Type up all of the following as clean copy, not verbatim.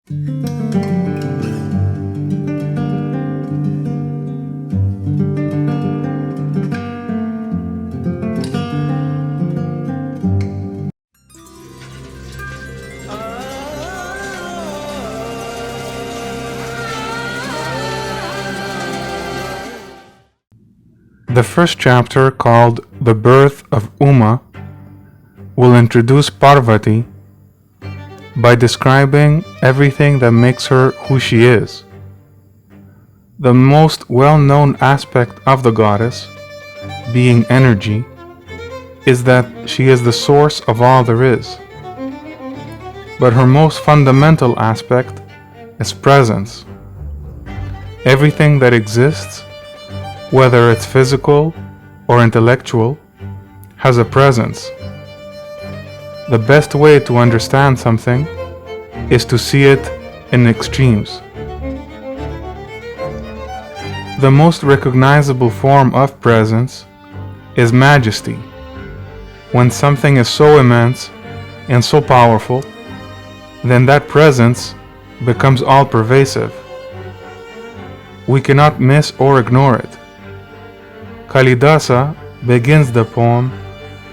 The first chapter, called The Birth of Uma, will introduce Parvati by describing everything that makes her who she is. The most well-known aspect of the goddess, being energy, is that she is the source of all there is. But her most fundamental aspect is presence. Everything that exists, whether it's physical or intellectual, has a presence. The best way to understand something is to see it in extremes. The most recognizable form of presence is majesty, when something is so immense and so powerful, then that presence becomes all-pervasive. We cannot miss or ignore it. Kalidasa begins the poem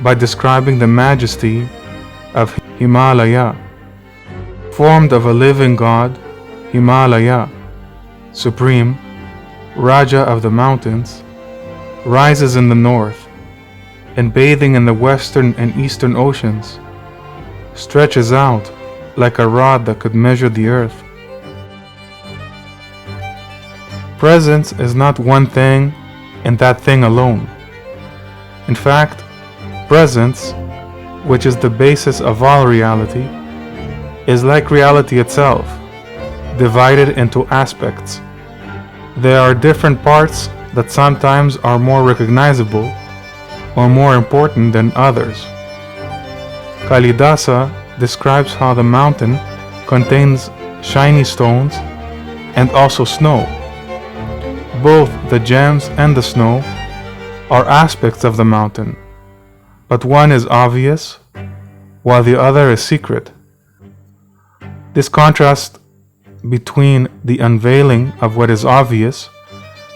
by describing the majesty of Himalaya. Formed of a living god, Himalaya, supreme, Raja of the mountains, rises in the north, and bathing in the western and eastern oceans, stretches out like a rod that could measure the earth. Presence is not one thing and that thing alone. In fact, presence, which is the basis of all reality, is like reality itself, divided into aspects. There are different parts that sometimes are more recognizable or more important than others. Kalidasa describes how the mountain contains shiny stones and also snow. Both the gems and the snow are aspects of the mountain, but one is obvious while the other is secret. This contrast between the unveiling of what is obvious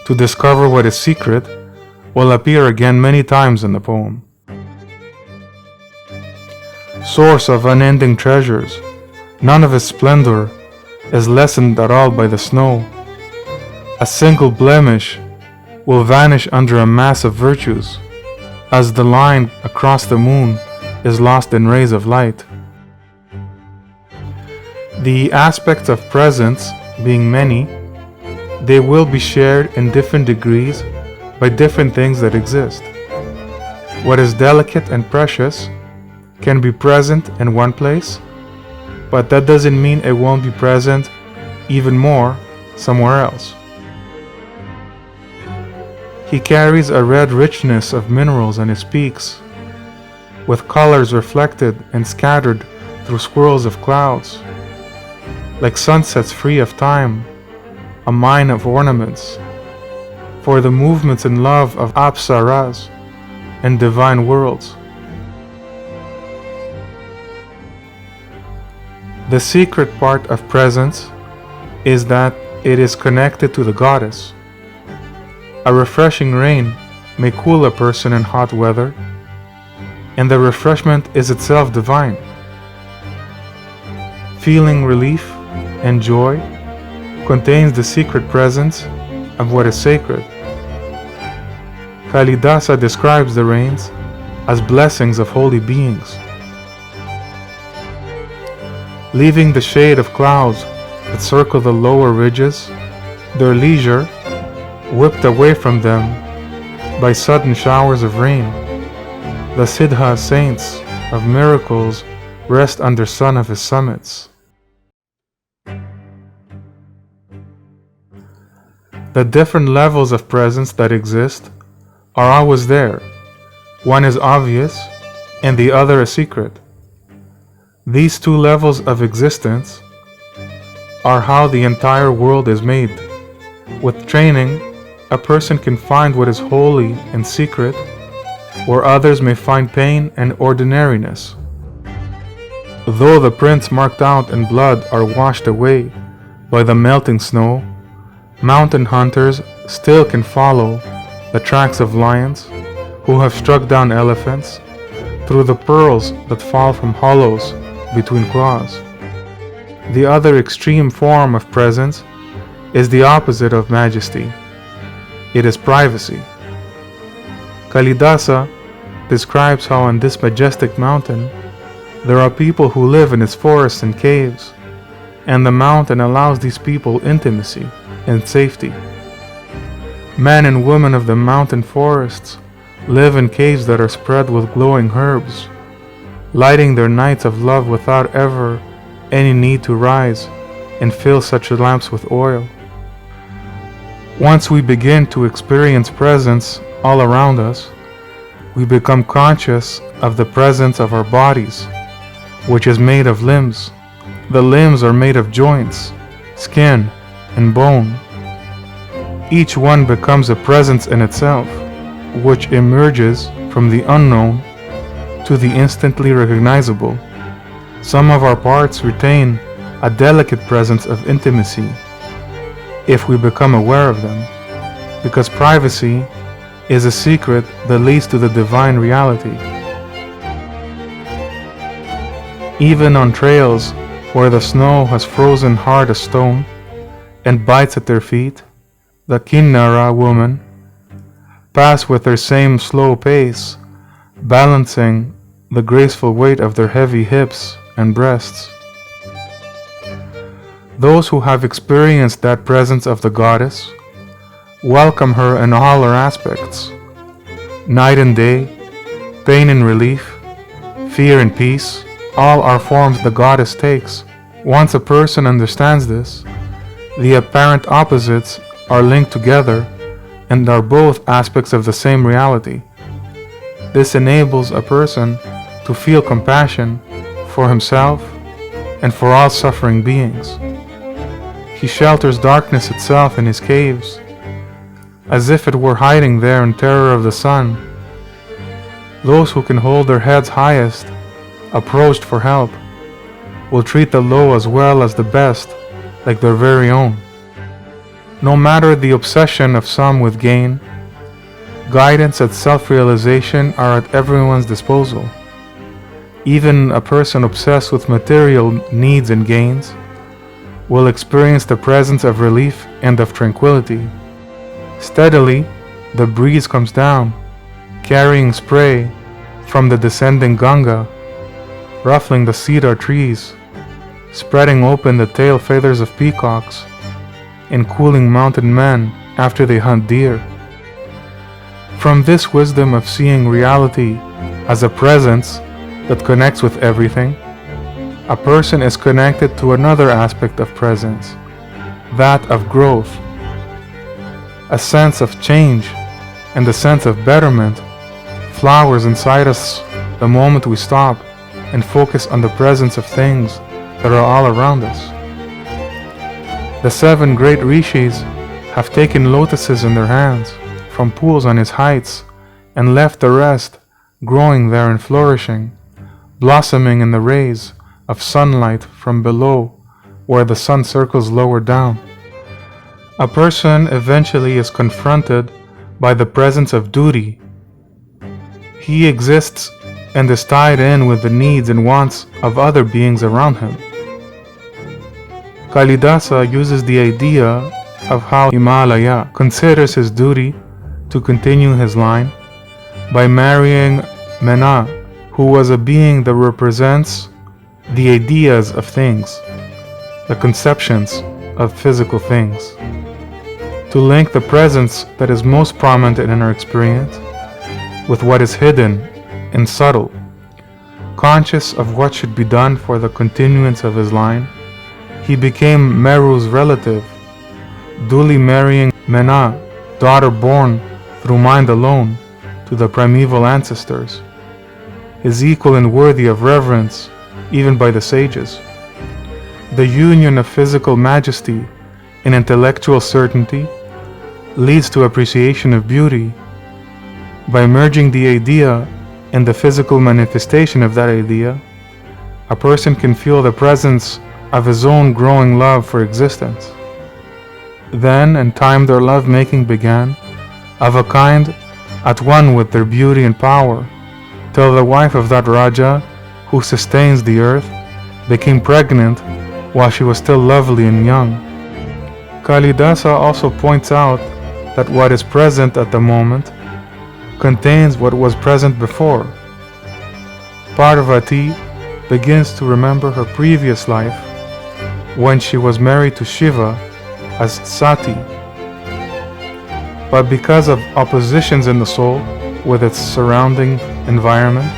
to discover what is secret will appear again many times in the poem. Source of unending treasures, none of its splendor is lessened at all by the snow. A single blemish will vanish under a mass of virtues, as the line across the moon is lost in rays of light. The aspects of presence being many, they will be shared in different degrees by different things that exist. What is delicate and precious can be present in one place, but that doesn't mean it won't be present even more somewhere else. He carries a red richness of minerals on his peaks, with colors reflected and scattered through swirls of clouds, like sunsets free of time, a mine of ornaments, for the movements and love of apsaras and divine worlds. The secret part of presence is that it is connected to the goddess. A refreshing rain may cool a person in hot weather, and the refreshment is itself divine. Feeling relief and joy contains the secret presence of what is sacred. Kalidasa describes the rains as blessings of holy beings. Leaving the shade of clouds that circle the lower ridges, their leisure whipped away from them by sudden showers of rain. The Siddha saints of miracles rest under sun of his summits. The different levels of presence that exist are always there. One is obvious and the other a secret. These two levels of existence are how the entire world is made. With training, a person can find what is holy and secret, where others may find pain and ordinariness. Though the prints marked out in blood are washed away by the melting snow, mountain hunters still can follow the tracks of lions who have struck down elephants through the pearls that fall from hollows between claws. The other extreme form of presence is the opposite of majesty. It is privacy. Kalidasa describes how on this majestic mountain there are people who live in its forests and caves, and the mountain allows these people intimacy and safety. Men and women of the mountain forests live in caves that are spread with glowing herbs, lighting their nights of love without ever any need to rise and fill such lamps with oil. Once we begin to experience presence all around us, we become conscious of the presence of our bodies, which is made of limbs. The limbs are made of joints, skin, and bone. Each one becomes a presence in itself, which emerges from the unknown to the instantly recognizable. Some of our parts retain a delicate presence of intimacy if we become aware of them, because privacy is a secret that leads to the divine reality. Even on trails where the snow has frozen hard as stone and bites at their feet, the Kinnara women pass with their same slow pace, balancing the graceful weight of their heavy hips and breasts. Those who have experienced that presence of the goddess welcome her in all her aspects. Night and day, pain and relief, fear and peace, all are forms the goddess takes. Once a person understands this, the apparent opposites are linked together and are both aspects of the same reality. This enables a person to feel compassion for himself and for all suffering beings. He shelters darkness itself in his caves, as if it were hiding there in terror of the sun. Those who can hold their heads highest, approached for help, will treat the low as well as the best, like their very own. No matter the obsession of some with gain, guidance and self-realization are at everyone's disposal. Even a person obsessed with material needs and gains will experience the presence of relief and of tranquility. Steadily, the breeze comes down, carrying spray from the descending Ganga, ruffling the cedar trees, spreading open the tail feathers of peacocks, and cooling mountain men after they hunt deer. From this wisdom of seeing reality as a presence that connects with everything, a person is connected to another aspect of presence, that of growth. A sense of change and a sense of betterment flowers inside us the moment we stop and focus on the presence of things that are all around us. The 7 great rishis have taken lotuses in their hands from pools on his heights and left the rest growing there and flourishing, blossoming in the rays of sunlight from below where the sun circles lower down. A person eventually is confronted by the presence of duty. He exists and is tied in with the needs and wants of other beings around him. Kalidasa uses the idea of how Himalaya considers his duty to continue his line by marrying Mena, who was a being that represents the ideas of things, the conceptions of physical things. To link the presence that is most prominent in our experience with what is hidden and subtle. Conscious of what should be done for the continuance of his line, he became Meru's relative, duly marrying Mena, daughter born through mind alone to the primeval ancestors, his equal and worthy of reverence even by the sages. The union of physical majesty and intellectual certainty leads to appreciation of beauty. By merging the idea and the physical manifestation of that idea, a person can feel the presence of his own growing love for existence. Then, in time, their love-making began, of a kind at one with their beauty and power, till the wife of that Raja, who sustains the earth, became pregnant while she was still lovely and young. Kalidasa also points out that what is present at the moment contains what was present before. Parvati begins to remember her previous life when she was married to Shiva as Sati. But because of oppositions in the soul with its surrounding environment,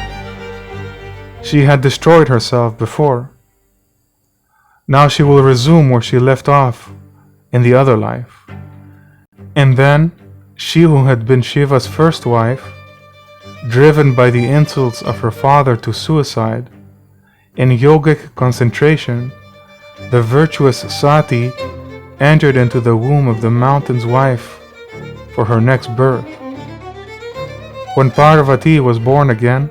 she had destroyed herself before. Now she will resume where she left off in the other life. And then she who had been Shiva's first wife, driven by the insults of her father to suicide, in yogic concentration, the virtuous Sati entered into the womb of the mountain's wife for her next birth. When Parvati was born again,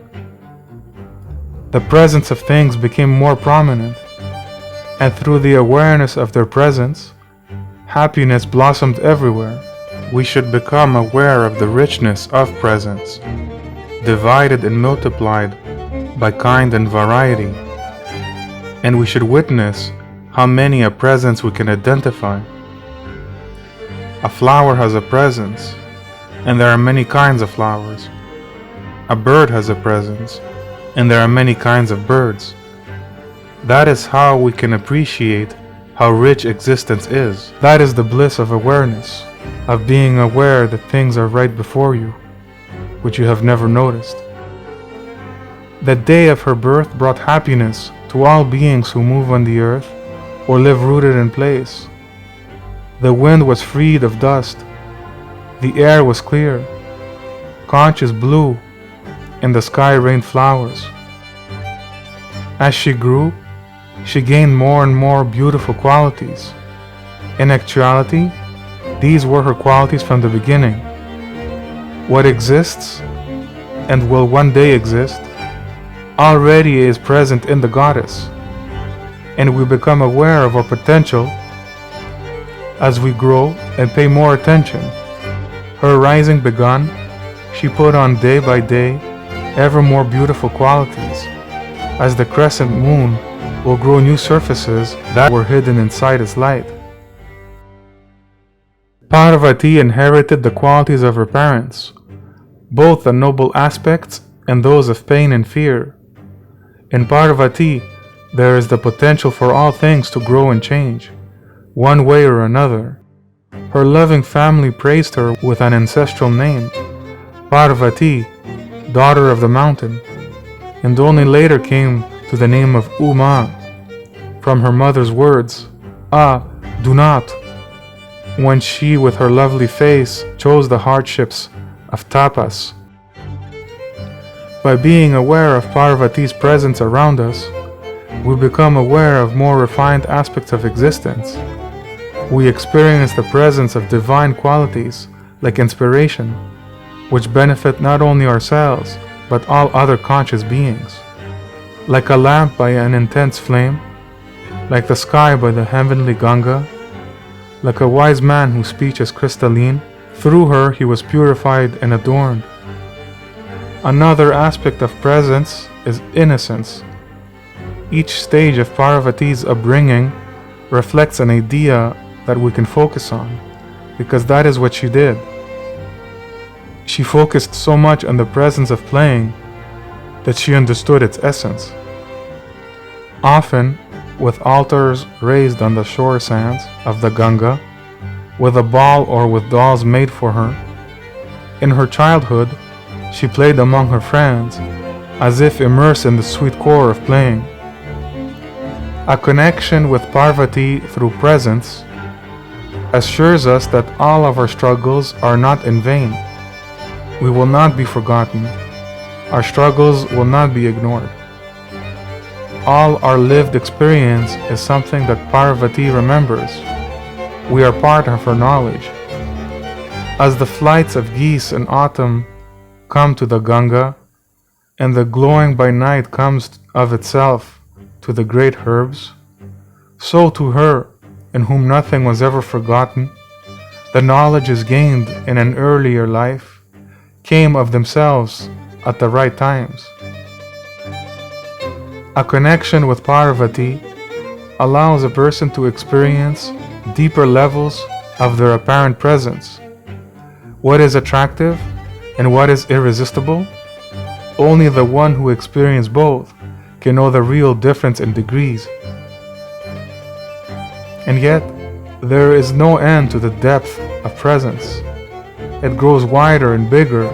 the presence of things became more prominent, and through the awareness of their presence, happiness blossomed everywhere. We should become aware of the richness of presence, divided and multiplied by kind and variety, and we should witness how many a presence we can identify. A flower has a presence, and there are many kinds of flowers. A bird has a presence, and there are many kinds of birds. That is how we can appreciate how rich existence is. That is the bliss of awareness, of being aware that things are right before you, which you have never noticed. The day of her birth brought happiness to all beings who move on the earth or live rooted in place. The wind was freed of dust, the air was clear, conches blew, and the sky rained flowers. As she grew, she gained more and more beautiful qualities. In actuality, these were her qualities from the beginning. What exists, and will one day exist, already is present in the goddess, and we become aware of our potential as we grow and pay more attention. Her rising begun, she put on day by day ever more beautiful qualities. As the crescent moon will grow new surfaces that were hidden inside its light. Parvati inherited the qualities of her parents, both the noble aspects and those of pain and fear. In Parvati, there is the potential for all things to grow and change, one way or another. Her loving family praised her with an ancestral name, Parvati, daughter of the mountain, and only later came to the name of Uma, from her mother's words, do not, when she with her lovely face chose the hardships of tapas. By being aware of Parvati's presence around us, we become aware of more refined aspects of existence. We experience the presence of divine qualities like inspiration, which benefit not only ourselves, but all other conscious beings. Like a lamp by an intense flame, like the sky by the heavenly Ganga, like a wise man whose speech is crystalline, through her he was purified and adorned. Another aspect of presence is innocence. Each stage of Parvati's upbringing reflects an idea that we can focus on, because that is what she did. She focused so much on the presence of playing that she understood its essence. Often, with altars raised on the shore sands of the Ganga, with a ball or with dolls made for her, in her childhood, she played among her friends, as if immersed in the sweet core of playing. A connection with Parvati through presence assures us that all of our struggles are not in vain. We will not be forgotten. Our struggles will not be ignored. All our lived experience is something that Parvati remembers. We are part of her knowledge. As the flights of geese in autumn come to the Ganga, and the glowing by night comes of itself to the great herbs, so to her, in whom nothing was ever forgotten, the knowledge is gained in an earlier life, came of themselves at the right times. A connection with Parvati allows a person to experience deeper levels of their apparent presence. What is attractive and what is irresistible? Only the one who experienced both can know the real difference in degrees. And yet, there is no end to the depth of presence. It grows wider and bigger,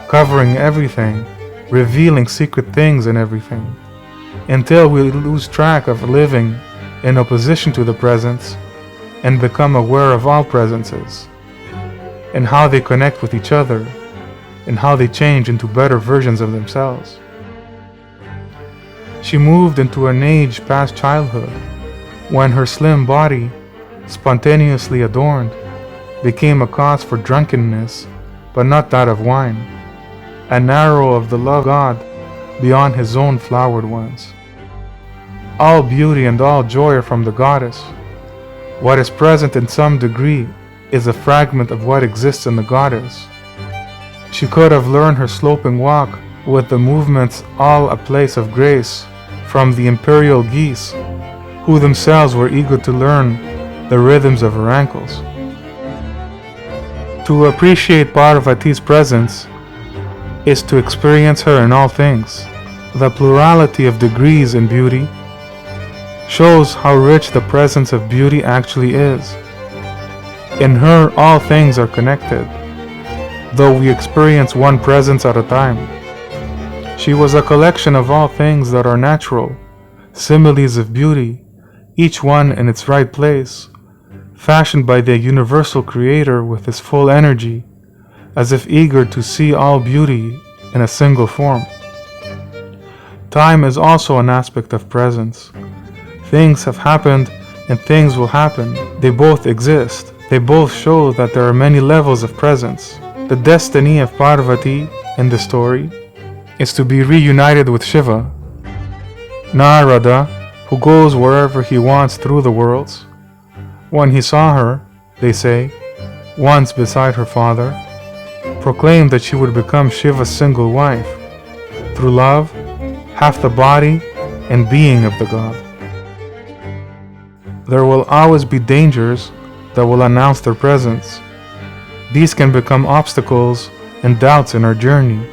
covering everything, revealing secret things in everything, until we lose track of living in opposition to the presence and become aware of all presences, and how they connect with each other, and how they change into better versions of themselves. She moved into an age past childhood, when her slim body, spontaneously adorned, became a cause for drunkenness, but not that of wine, an arrow of the love of God beyond his own flowered ones. All beauty and all joy are from the goddess. What is present in some degree is a fragment of what exists in the goddess. She could have learned her sloping walk with the movements all a place of grace from the imperial geese, who themselves were eager to learn the rhythms of her ankles. To appreciate Parvati's presence is to experience her in all things. The plurality of degrees in beauty shows how rich the presence of beauty actually is. In her, all things are connected, though we experience one presence at a time. She was a collection of all things that are natural, similes of beauty, each one in its right place, fashioned by the universal creator with his full energy, as if eager to see all beauty in a single form. Time is also an aspect of presence. Things have happened and things will happen. They both exist. They both show that there are many levels of presence. The destiny of Parvati in the story is to be reunited with Shiva. Narada, who goes wherever he wants through the worlds, when he saw her, they say, once beside her father, proclaimed that she would become Shiva's single wife, through love, half the body and being of the god. There will always be dangers that will announce their presence. These can become obstacles and doubts in our journey.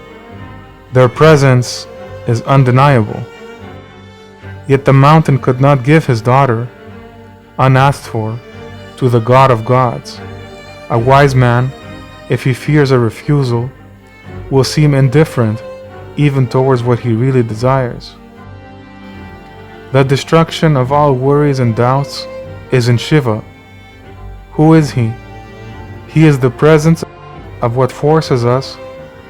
Their presence is undeniable. Yet the mountain could not give his daughter, unasked for, to the God of gods. A wise man, if he fears a refusal, will seem indifferent even towards what he really desires. The destruction of all worries and doubts is in Shiva. Who is he? He is the presence of what forces us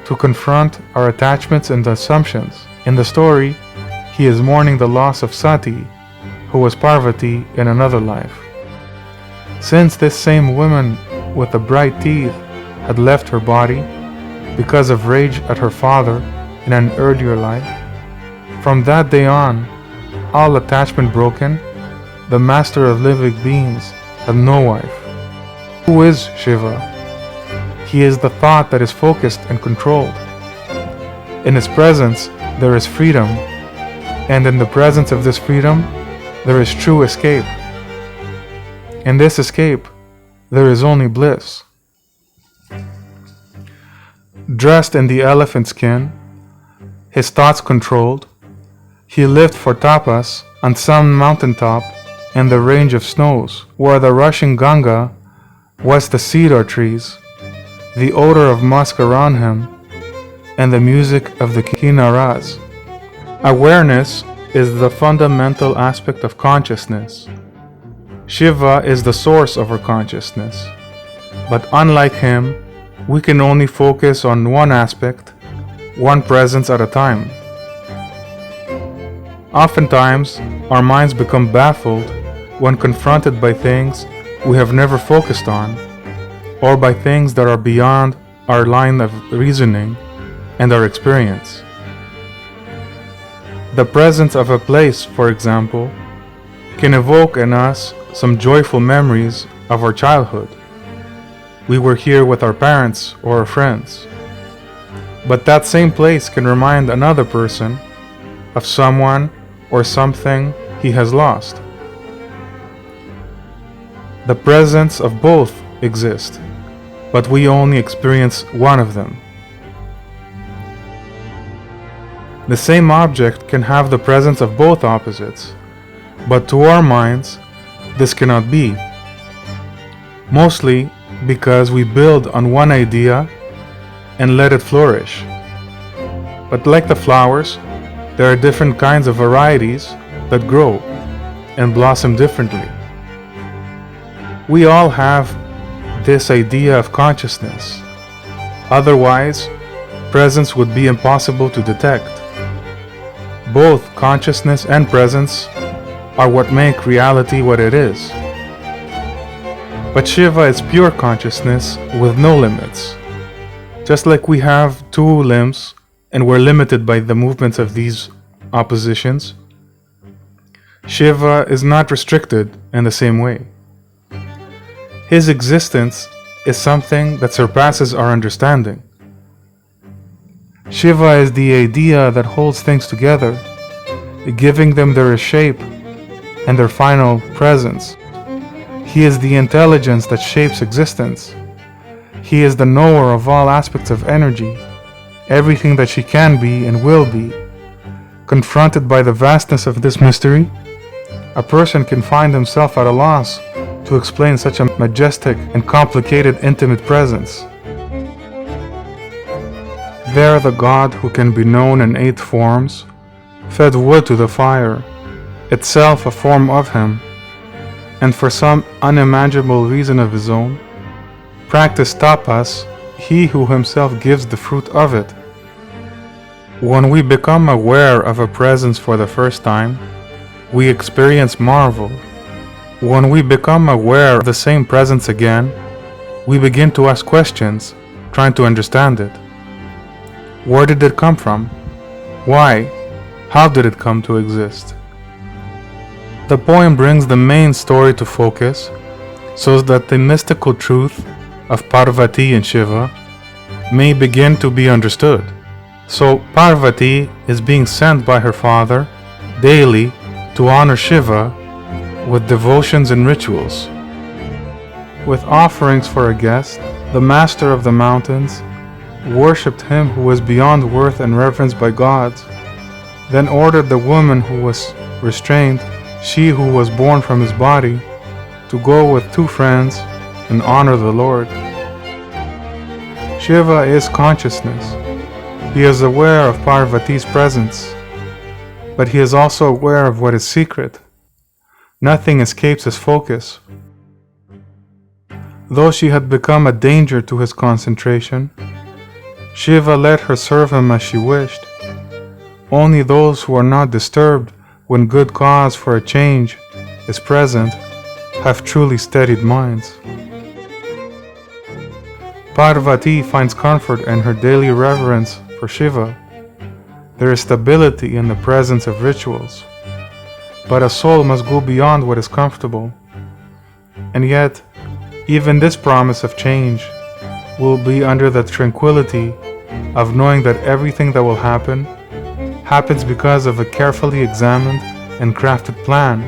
to confront our attachments and assumptions. In the story, he is mourning the loss of Sati, who was Parvati in another life. Since this same woman with the bright teeth had left her body because of rage at her father in an earlier life, from that day on, all attachment broken, the master of living beings had no wife. Who is Shiva? He is the thought that is focused and controlled. In his presence, there is freedom, and in the presence of this freedom, there is true escape. In this escape, there is only bliss. Dressed in the elephant skin, his thoughts controlled, he lived for tapas on some mountaintop in the range of snows, where the rushing Ganga was the cedar trees, the odor of musk around him, and the music of the kinnaras. Awareness is the fundamental aspect of consciousness. Shiva is the source of our consciousness, but unlike him, we can only focus on one aspect, one presence at a time. Oftentimes, our minds become baffled when confronted by things we have never focused on, or by things that are beyond our line of reasoning and our experience. The presence of a place, for example, can evoke in us some joyful memories of our childhood. We were here with our parents or our friends. But that same place can remind another person of someone or something he has lost. The presence of both exists, but we only experience one of them. The same object can have the presence of both opposites, but to our minds, this cannot be. Mostly because we build on one idea and let it flourish. But like the flowers, there are different kinds of varieties that grow and blossom differently. We all have this idea of consciousness. Otherwise, presence would be impossible to detect. Both consciousness and presence are what make reality what it is. But Shiva is pure consciousness with no limits. Just like we have two limbs and we're limited by the movements of these oppositions, Shiva is not restricted in the same way. His existence is something that surpasses our understanding. Shiva is the idea that holds things together, giving them their shape and their final presence. He is the intelligence that shapes existence. He is the knower of all aspects of energy, everything that she can be and will be. Confronted by the vastness of this mystery, a person can find himself at a loss to explain such a majestic and complicated intimate presence. There the God who can be known in 8 forms fed wood to the fire, itself a form of him, and for some unimaginable reason of his own, practiced tapas, he who himself gives the fruit of it. When we become aware of a presence for the first time, we experience marvel. When we become aware of the same presence again, we begin to ask questions, trying to understand it. Where did it come from? Why? How did it come to exist? The poem brings the main story to focus so that the mystical truth of Parvati and Shiva may begin to be understood. So Parvati is being sent by her father daily to honor Shiva with devotions and rituals. With offerings for a guest, the master of the mountains worshipped him who was beyond worth and reverence by gods, then ordered the woman who was restrained, she who was born from his body, to go with 2 friends and honor the Lord. Shiva is consciousness. He is aware of Parvati's presence, but he is also aware of what is secret. Nothing escapes his focus. Though she had become a danger to his concentration, Shiva let her serve him as she wished. Only those who are not disturbed when good cause for a change is present have truly steadied minds. Parvati finds comfort in her daily reverence for Shiva. There is stability in the presence of rituals, but a soul must go beyond what is comfortable. And yet, even this promise of change will be under the tranquility of knowing that everything that will happen happens because of a carefully examined and crafted plan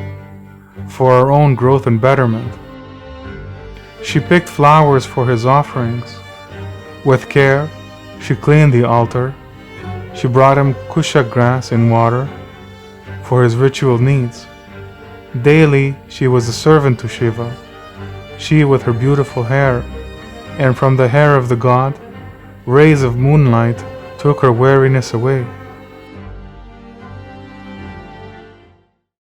for our own growth and betterment. She picked flowers for his offerings. With care, she cleaned the altar. She brought him kusha grass and water for his ritual needs. Daily, she was a servant to Shiva, she with her beautiful hair, and from the hair of the god, rays of moonlight took her weariness away.